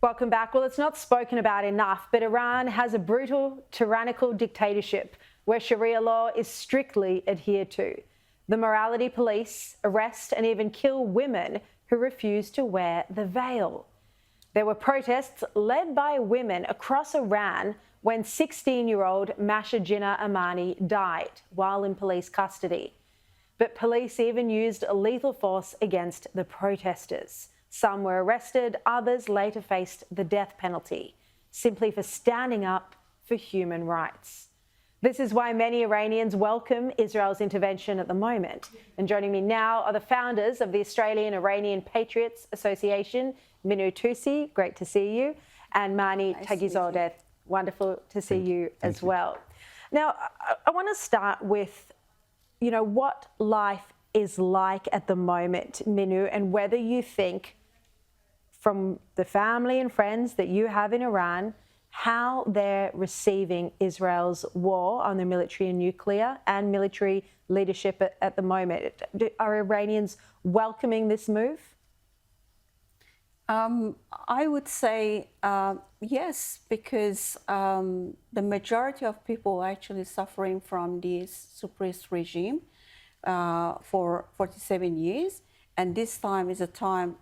Welcome back. Well, it's not spoken about enough, but Iran has a brutal, tyrannical dictatorship where Sharia law is strictly adhered to. The morality police arrest and even kill women who refuse to wear the veil. There were protests led by women across Iran when 16-year-old Masha Jinnah Amani died while in police custody. But police even used lethal force against the protesters. Some were arrested, others later faced the death penalty, simply for standing up for human rights. This is why many Iranians welcome Israel's intervention at the moment. And joining me now are the founders of the Australian-Iranian Patriots Association, Minu Tusi, great to see you, and Mani Tagizadeh, wonderful to see you as well. Now, I want to start with, what life is like at the moment, Minu, and whether you think, from the family and friends that you have in Iran, how they're receiving Israel's war on the military and nuclear and military leadership at the moment. Are Iranians welcoming this move? I would say yes, because the majority of people are actually suffering from this suppressed regime for 47 years. And this time is a time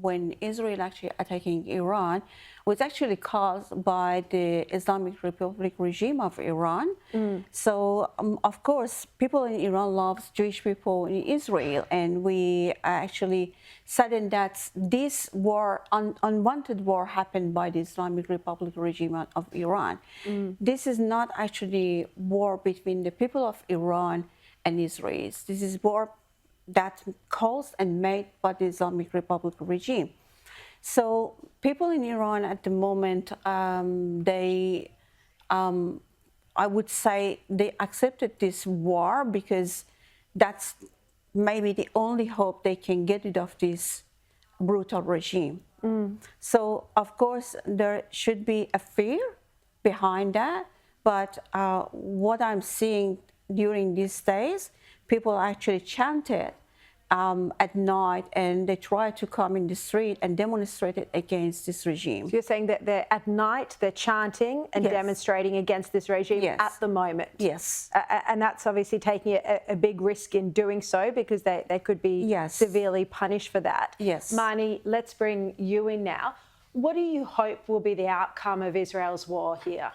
when Israel actually attacking Iran was actually caused by the Islamic Republic regime of Iran. So, of course, people in Iran love Jewish people in Israel, and we actually saddened that this war, unwanted war, happened by the Islamic Republic regime of Iran. This is not actually war between the people of Iran and Israel. This is war that caused and made by the Islamic Republic regime. So people in Iran at the moment, I would say they accepted this war because that's maybe the only hope they can get rid of this brutal regime. So of course there should be a fear behind that, but what I'm seeing during these days, people actually chanted at night, and they try to come in the street and demonstrate against this regime. So you're saying that at night they're chanting and demonstrating against this regime at the moment? Yes. And that's obviously taking a big risk in doing so, because they could be severely punished for that. Yes. Mani, let's bring you in now. What do you hope will be the outcome of Israel's war here?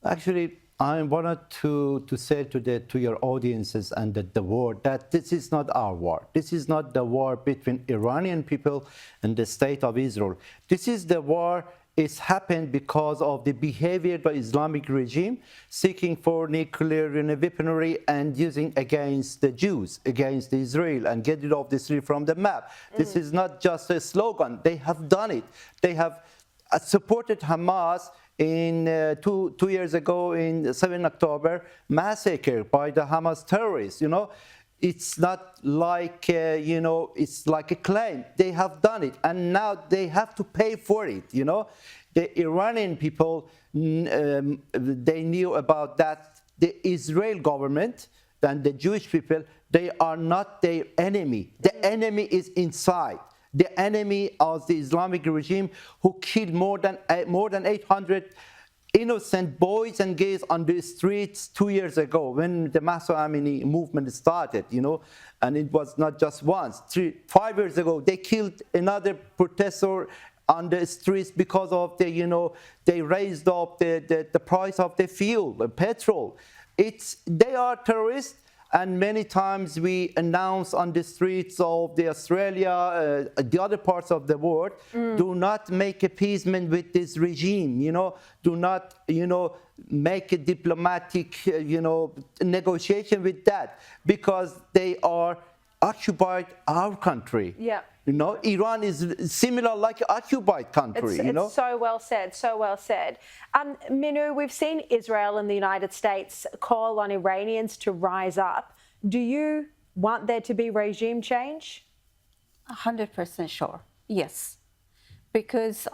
Actually, I wanted to say to your audiences and the world that this is not our war. This is not the war between Iranian people and the state of Israel. This is the war. It's happened because of the behavior by Islamic regime seeking for nuclear weaponry and using against the Jews, against Israel, and get rid of Israel from the map. This is not just a slogan. They have done it. They have supported Hamas in 2 years ago in 7 October massacre by the Hamas terrorists. It's not like, it's like a claim. They have done it, and now they have to pay for it. The Iranian people, they knew about that. The Israel government and the Jewish people, they are not their enemy. The enemy is inside. The enemy of the Islamic regime, who killed more than 800 innocent boys and girls on the streets 2 years ago when the Mahsa Amini movement started, and it was not just once. 5 years ago, they killed another protester on the streets because of they raised up the price of the fuel, the petrol. They are terrorists. And many times we announce on the streets of Australia, the other parts of the world, do not make appeasement with this regime. Do not, make a diplomatic, negotiation with that, because they are occupied our country. Yeah. Iran is similar like occupied country. It's so well said, so well said. Minu, we've seen Israel and the United States call on Iranians to rise up. Do you want there to be regime change? 100% sure, yes. Because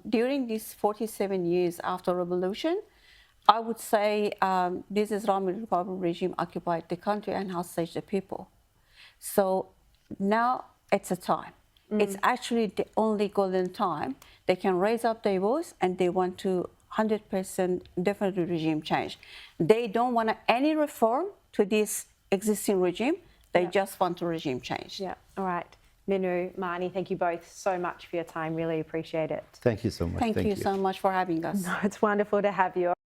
during these 47 years after revolution, I would say this Islamic Republic regime occupied the country and hostage the people. So now it's a time. It's actually the only golden time they can raise up their voice and they want to 100% definitely regime change. They don't want any reform to this existing regime. They just want a regime change. Yeah. All right. Minu, Marnie, thank you both so much for your time. Really appreciate it. Thank you so much. Thank you so much for having us. No, it's wonderful to have you.